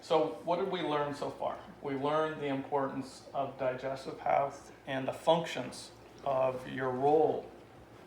So what did we learn so far? We learned the importance of digestive health and the functions of your role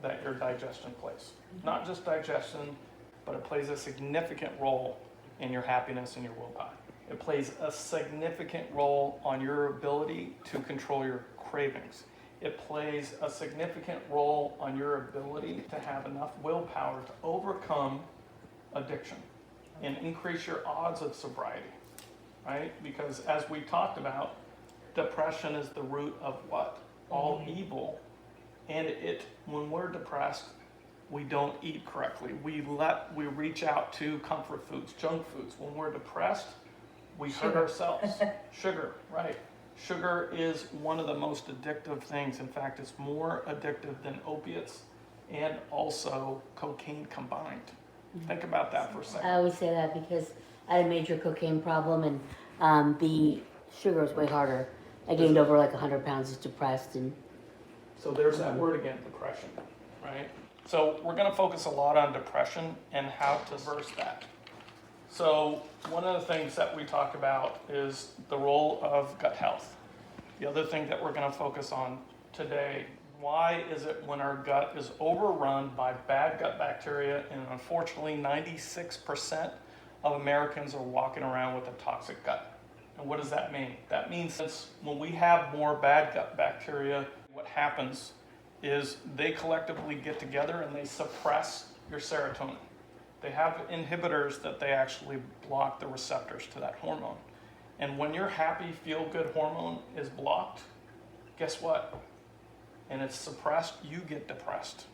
that your digestion plays. Not just digestion, but it plays a significant role in your happiness and your willpower. It plays a significant role on your ability to control your cravings. It plays a significant role on your ability to have enough willpower to overcome addiction and increase your odds of sobriety, right? Because as we talked about, depression is the root of what? All evil. And when we're depressed, we don't eat correctly. We reach out to comfort foods, junk foods. When we're depressed, we hurt ourselves. Sugar, right. Sugar is one of the most addictive things. In fact, it's more addictive than opiates and also cocaine combined. Think about that for a second. I always say that because I had a major cocaine problem, and the sugar was way harder. I gained over like 100 pounds, just depressed. And so there's that word again, depression, right? So we're going to focus a lot on depression and how to reverse that. So one of the things that we talk about is the role of gut health. The other thing that we're going to focus on today, why is it when our gut is overrun by bad gut bacteria, and unfortunately 96% of Americans are walking around with a toxic gut. And what does that mean? That means that when we have more bad gut bacteria, what happens is they collectively get together and they suppress your serotonin. They have inhibitors that they actually block the receptors to that hormone. And when your happy, feel-good hormone is blocked, guess what? And it's suppressed, you get depressed,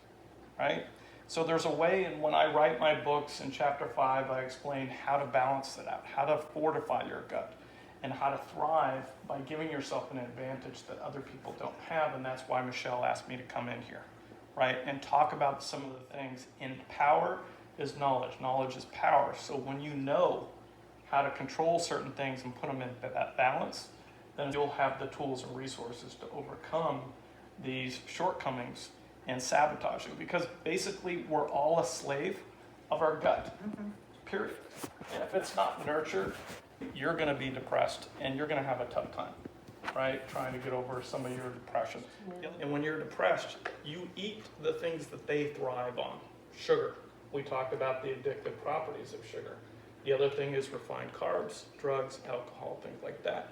right? So there's a way, and when I write my books in chapter 5, I explain how to balance it out, how to fortify your gut, and how to thrive by giving yourself an advantage that other people don't have. And that's why Michelle asked me to come in here, right? And talk about some of the things. And power is knowledge. Knowledge is power. So when you know how to control certain things and put them in that balance, then you'll have the tools and resources to overcome these shortcomings and sabotage it. Because basically we're all a slave of our gut, period. And if it's not nurtured, you're going to be depressed and you're going to have a tough time, right? Trying to get over some of your depression. And when you're depressed, you eat the things that they thrive on. Sugar. We talked about the addictive properties of sugar. The other thing is refined carbs, drugs, alcohol, things like that.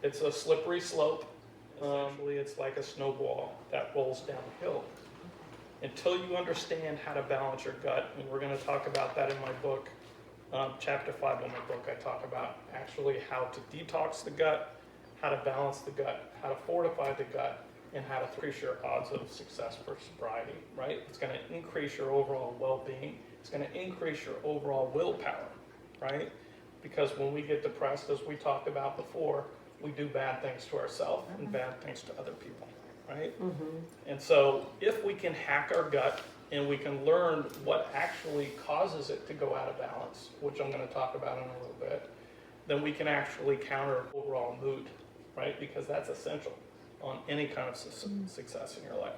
It's a slippery slope. Essentially, it's like a snowball that rolls downhill. Until you understand how to balance your gut, and we're going to talk about that in my book, chapter 5 of my book, I talk about actually how to detox the gut, how to balance the gut, how to fortify the gut, and how to increase your odds of success for sobriety, right? It's going to increase your overall well-being. It's going to increase your overall willpower, right? Because when we get depressed, as we talked about before, we do bad things to ourselves and bad things to other people, right? And so if we can hack our gut and we can learn what actually causes it to go out of balance, which I'm going to talk about in a little bit, then we can actually counter overall mood, right? Because that's essential on any kind of success in your life.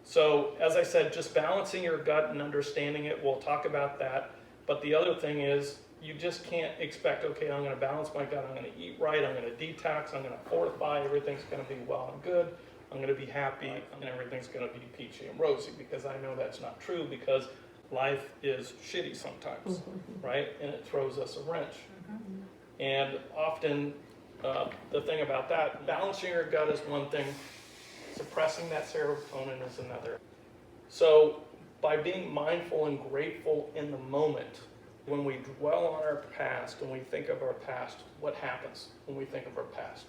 So as I said, just balancing your gut and understanding it, we'll talk about that. But the other thing is, you just can't expect, okay, I'm going to balance my gut, I'm going to eat right, I'm going to detox, I'm going to fortify, everything's going to be well and good, I'm going to be happy, and everything's going to be peachy and rosy, because I know that's not true, because life is shitty sometimes, right? And it throws us a wrench. And often, the thing about that, balancing your gut is one thing, suppressing that serotonin is another. So by being mindful and grateful in the moment, when we dwell on our past and we think of our past, what happens when we think of our past?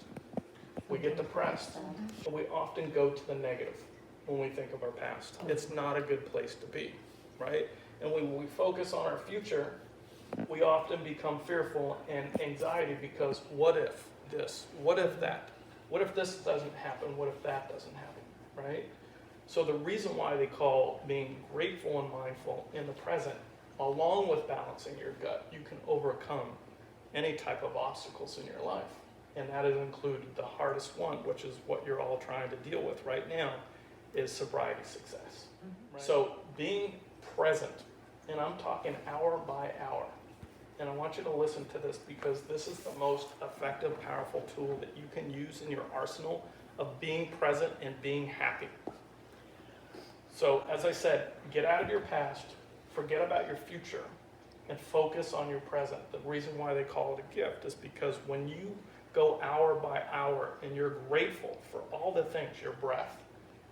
We get depressed, and we often go to the negative when we think of our past. It's not a good place to be, right? And when we focus on our future, we often become fearful and anxiety because what if this? What if that? What if this doesn't happen? What if that doesn't happen, right? So the reason why they call being grateful and mindful in the present, along with balancing your gut, you can overcome any type of obstacles in your life. And that has included the hardest one, which is what you're all trying to deal with right now, is sobriety success. Right? So being present, and I'm talking hour by hour, and I want you to listen to this because this is the most effective, powerful tool that you can use in your arsenal of being present and being happy. So, as I said, get out of your past, forget about your future, and focus on your present. The reason why they call it a gift is because when you go hour by hour and you're grateful for all the things, your breath,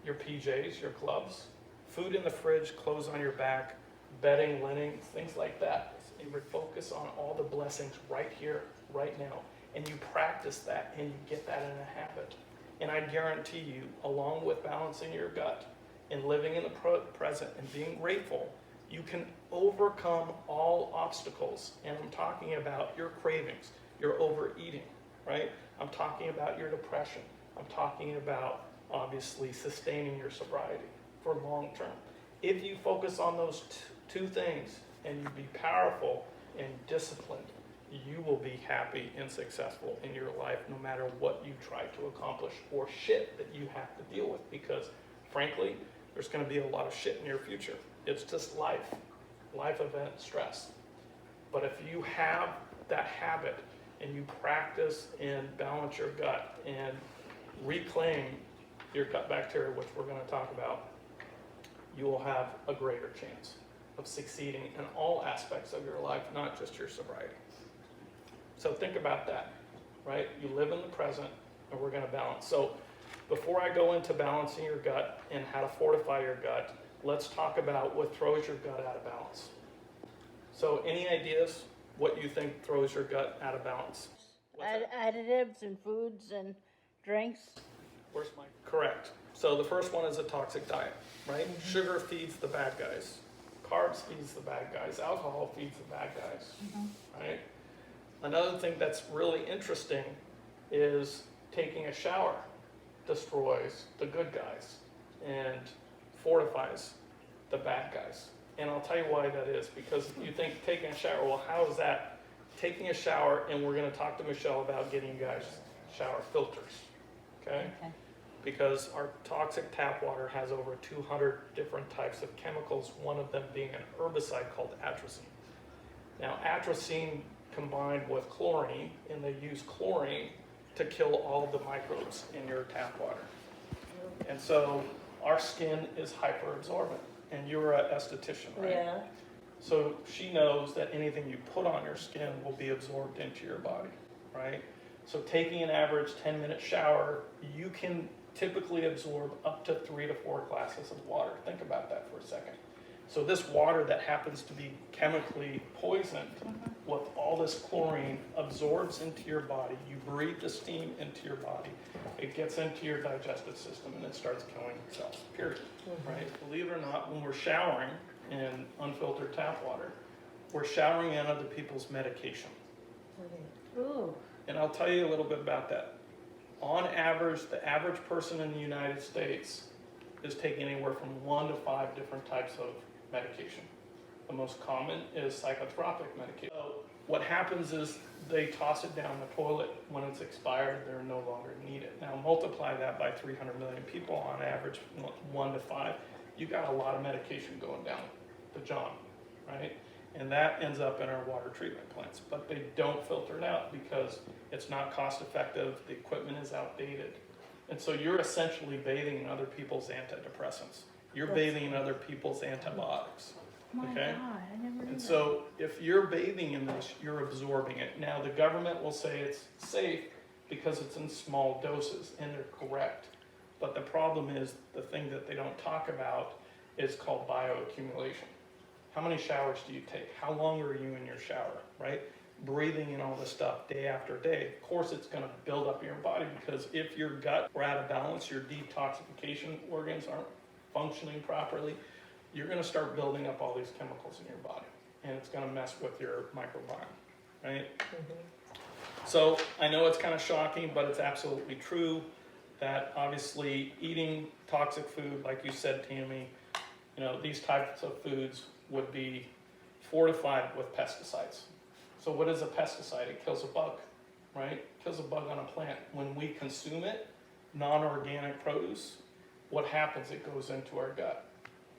your PJs, your gloves, food in the fridge, clothes on your back, bedding, linen, things like that, and you focus on all the blessings right here, right now, and you practice that and you get that in a habit. And I guarantee you, along with balancing your gut and living in the present and being grateful, you can overcome all obstacles. And I'm talking about your cravings, your overeating, right? I'm talking about your depression. I'm talking about, obviously, sustaining your sobriety for long term. If you focus on those two things and you be powerful and disciplined, you will be happy and successful in your life no matter what you try to accomplish or shit that you have to deal with, because frankly, there's going to be a lot of shit in your future. It's just life event stress. But if you have that habit and you practice and balance your gut and reclaim your gut bacteria, which we're going to talk about, you will have a greater chance of succeeding in all aspects of your life, not just your sobriety. So think about that, right? You live in the present, and we're going to balance. So before I go into balancing your gut and how to fortify your gut, let's talk about what throws your gut out of balance. So any ideas what you think throws your gut out of balance? Additives in foods and drinks. Where's my... Correct. So the first one is a toxic diet, right? Mm-hmm. Sugar feeds the bad guys. Carbs feeds the bad guys. Alcohol feeds the bad guys, right? Another thing that's really interesting is taking a shower destroys the good guys and fortifies the bad guys. And I'll tell you why that is, because you think taking a shower, well, how is that? Taking a shower, and we're going to talk to Michelle about getting you guys shower filters, okay? Because our toxic tap water has over 200 different types of chemicals, one of them being an herbicide called atrazine. Now, atrazine combined with chlorine, and they use chlorine to kill all of the microbes in your tap water. And so our skin is hyperabsorbent, and you're an esthetician, right? Yeah. So she knows that anything you put on your skin will be absorbed into your body, right? So taking an average 10-minute shower, you can typically absorb up to 3 to 4 glasses of water. Think about that for a second. So this water that happens to be chemically poisoned with all this chlorine absorbs into your body. You breathe the steam into your body. It gets into your digestive system and it starts killing itself, period. Right? Believe it or not, when we're showering in unfiltered tap water, we're showering in other people's medication. Ooh. And I'll tell you a little bit about that. On average, the average person in the United States is taking anywhere from 1 to 5 different types of medication. The most common is psychotropic medication. So what happens is they toss it down the toilet. When it's expired, they're no longer needed. Now multiply that by 300 million people on average, 1 to 5. You got a lot of medication going down the john, right? And that ends up in our water treatment plants. But they don't filter it out because it's not cost effective, the equipment is outdated. And so you're essentially bathing in other people's antidepressants. You're bathing in other people's antibiotics. My Okay? God, I never knew And that. so if you're bathing in this, you're absorbing it. Now the government will say it's safe because it's in small doses, and they're correct. But the problem is, the thing that they don't talk about is called bioaccumulation. How many showers do you take? How long are you in your shower, right? Breathing in all this stuff day after day. Of course, it's going to build up in your body, because if your gut are out of balance, your detoxification organs aren't functioning properly, you're going to start building up all these chemicals in your body, and it's going to mess with your microbiome, right? So I know it's kind of shocking, but it's absolutely true that obviously eating toxic food, like you said, Tammy, you know, these types of foods would be fortified with pesticides. So what is a pesticide? It kills a bug, right? It kills a bug on a plant. When we consume it, non-organic produce, what happens? It goes into our gut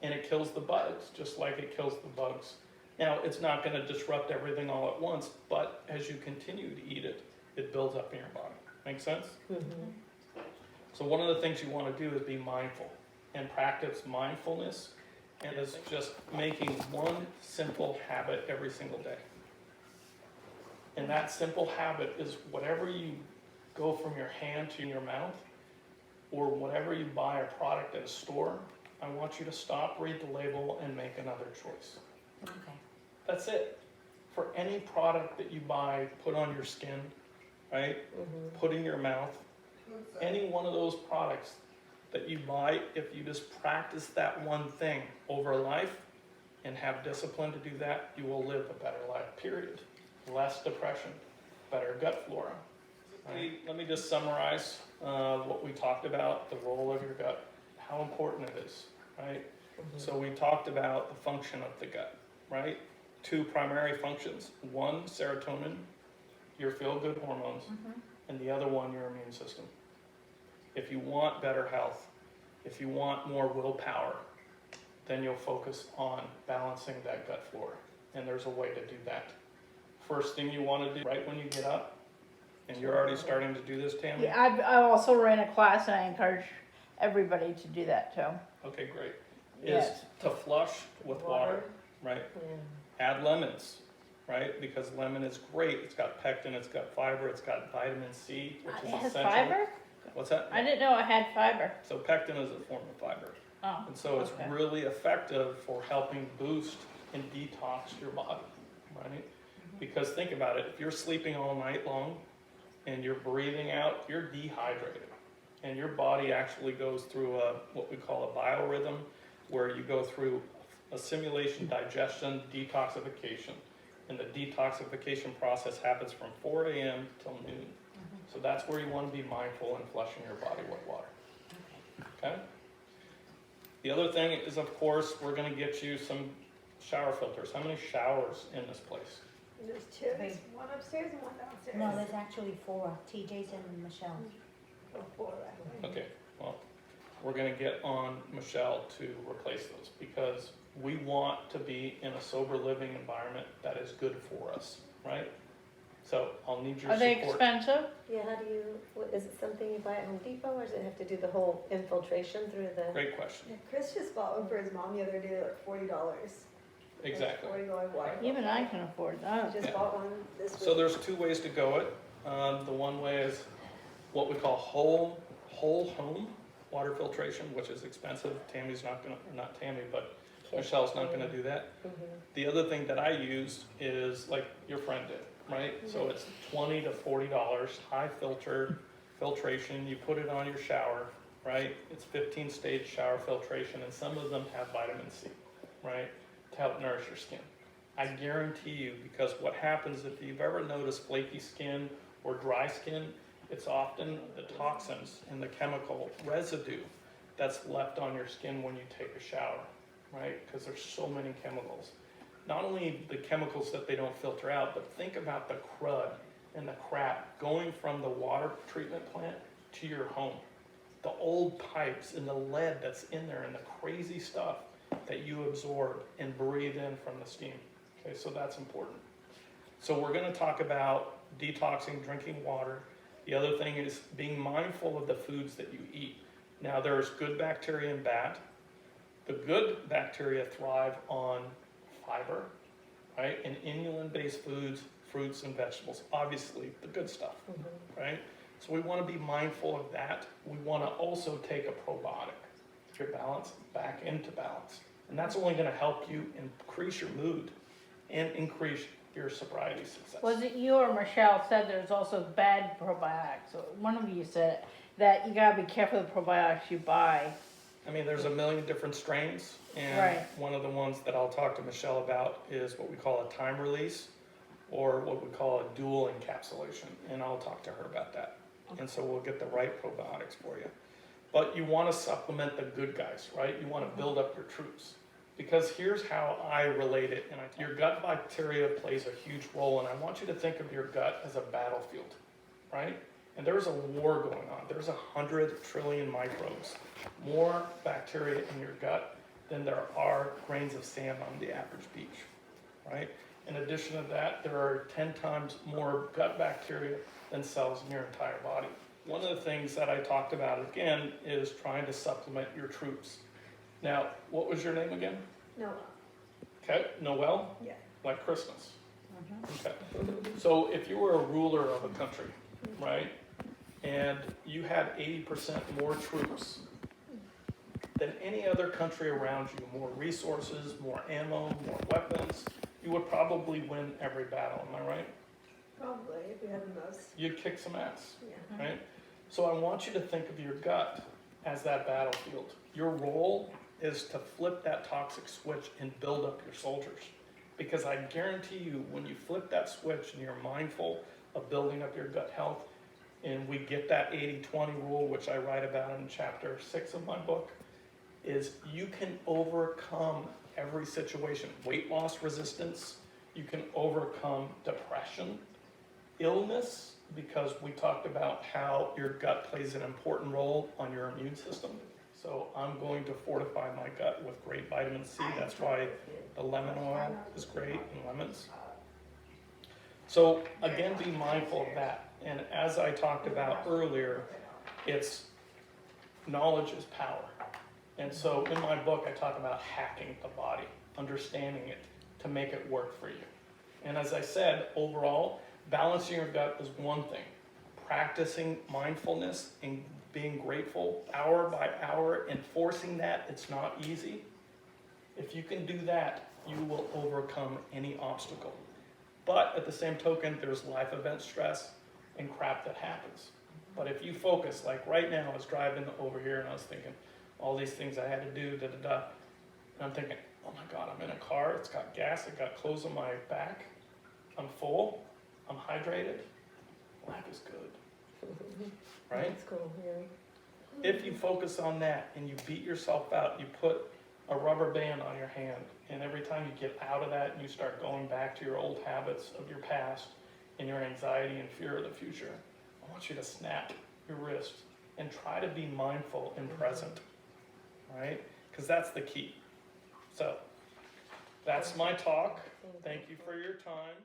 and it kills the bugs, just like it kills the bugs Now, it's not going to disrupt everything all at once, but as you continue to eat it, it builds up in your body. Make sense? So one of the things you want to do is be mindful and practice mindfulness, and is just making one simple habit every single day. And that simple habit is whatever you go from your hand to your mouth, or whatever you buy a product at a store, I want you to stop, read the label, and make another choice. Okay. That's it. For any product that you buy, put on your skin, right? Put in your mouth. Any one of those products that you buy, if you just practice that one thing over life and have discipline to do that, you will live a better life, period. Less depression, better gut flora. Let me just summarize what we talked about, the role of your gut, how important it is, right? So we talked about the function of the gut, right? 2 primary functions. One, serotonin, your feel-good hormones, and the other one, your immune system. If you want better health, if you want more willpower, then you'll focus on balancing that gut flora. And there's a way to do that. First thing you want to do right when you get up, and you're already starting to do this, Tammy? Yeah, I also ran a class and I encourage everybody to do that too. Okay, great. Yes. Is to flush with water, right? Add lemons, right? Because lemon is great. It's got pectin, it's got fiber, it's got vitamin C, which It is has essential. fiber? What's that? I didn't know it had fiber. So pectin is a form of fiber. Oh, And so it's okay. really effective for helping boost and detox your body, right? Because think about it, if you're sleeping all night long and you're breathing out, you're dehydrated. And your body actually goes through what we call a biorhythm, where you go through assimilation, digestion, detoxification. And the detoxification process happens from 4 a.m. till noon. So that's where you want to be mindful in flushing your body with water. Okay? The other thing is, of course, we're going to get you some shower filters. How many showers in this place? There's 2, there's one upstairs and one downstairs. No, there's actually 4, TJ's and Michelle's. Oh, 4, actually. Okay, well, we're going to get on Michelle to replace those, because we want to be in a sober living environment that is good for us, right? So I'll need your Are they support. expensive? Yeah, how do you, is it something you buy at Home Depot, or does it have to do the whole infiltration through the? Great question. Yeah, Chris just bought one for his mom the other day, like $40. Exactly. $40 water. Even I can afford that. He just Yeah. bought one this week. So there's 2 ways to go it. The one way is what we call whole home water filtration, which is expensive. Tammy's not gonna, or not Tammy, but Michelle's not gonna do that. The other thing that I use is like your friend did, right? So it's $20 to $40, high filtration. You put it on your shower, right? It's 15-stage shower filtration, and some of them have vitamin C, right? To help nourish your skin. I guarantee you, because what happens if you've ever noticed flaky skin or dry skin, it's often the toxins and the chemical residue that's left on your skin when you take a shower, right? Because there's so many chemicals. Not only the chemicals that they don't filter out, but think about the crud and the crap going from the water treatment plant to your home. The old pipes and the lead that's in there and the crazy stuff that you absorb and breathe in from the steam. Okay, so that's important. So we're going to talk about detoxing, drinking water. The other thing is being mindful of the foods that you eat. Now, there's good bacteria and bad. The good bacteria thrive on fiber, right? And inulin-based foods, fruits and vegetables, obviously the good stuff, right? So we want to be mindful of that. We want to also take a probiotic, your balance back into balance. And that's only going to help you increase your mood and increase your sobriety success. Was it you or Michelle said there's also bad probiotics? So one of you said that you gotta be careful of the probiotics you buy. I mean, there's a million different strains, and Right. one of the ones that I'll talk to Michelle about is what we call a time release, or what we call a dual encapsulation, and I'll talk to her about that. And so we'll get the right probiotics for you. But you want to supplement the good guys, right? You want to build up your troops. Because here's how I relate it, and your gut bacteria plays a huge role, and I want you to think of your gut as a battlefield, right? And there's a war going on. There's 100 trillion microbes, more bacteria in your gut than there are grains of sand on the average beach, right? In addition to that, there are 10 times more gut bacteria than cells in your entire body. One of the things that I talked about again is trying to supplement your troops. Now, what was your name again? No, Okay, Noel? yeah. Like Christmas. Okay. So if you were a ruler of a country, right, and you had 80% more troops than any other country around you, more resources, more ammo, more weapons, you would probably win every battle, am I right? Probably, if you had the most, You'd kick some ass, yeah. right? So I want you to think of your gut as that battlefield. Your role is to flip that toxic switch and build up your soldiers. Because I guarantee you, when you flip that switch and you're mindful of building up your gut health, and we get that 80-20 rule, which I write about in chapter 6 of my book, is you can overcome every situation. Weight loss resistance, you can overcome depression, illness, because we talked about how your gut plays an important role on your immune system. So I'm going to fortify my gut with great vitamin C. That's why the lemon oil is great in lemons. So again, be mindful of that. And as I talked about earlier, it's knowledge is power. And so in my book, I talk about hacking the body, understanding it to make it work for you. And as I said, overall, balancing your gut is one thing. Practicing mindfulness and being grateful hour by hour, enforcing that, it's not easy. If you can do that, you will overcome any obstacle. But at the same token, there's life event stress and crap that happens. But if you focus, like right now, I was driving over here and I was thinking, all these things I had to do, and I'm thinking, oh my God, I'm in a car, it's got gas, it got clothes on my back, I'm full, I'm hydrated, life is good, right? That's cool, yeah. If you focus on that and you beat yourself out, you put a rubber band on your hand, and every time you get out of that and you start going back to your old habits of your past and your anxiety and fear of the future, I want you to snap your wrist and try to be mindful and present, right? Because that's the key. So that's my talk. Thank you for your time.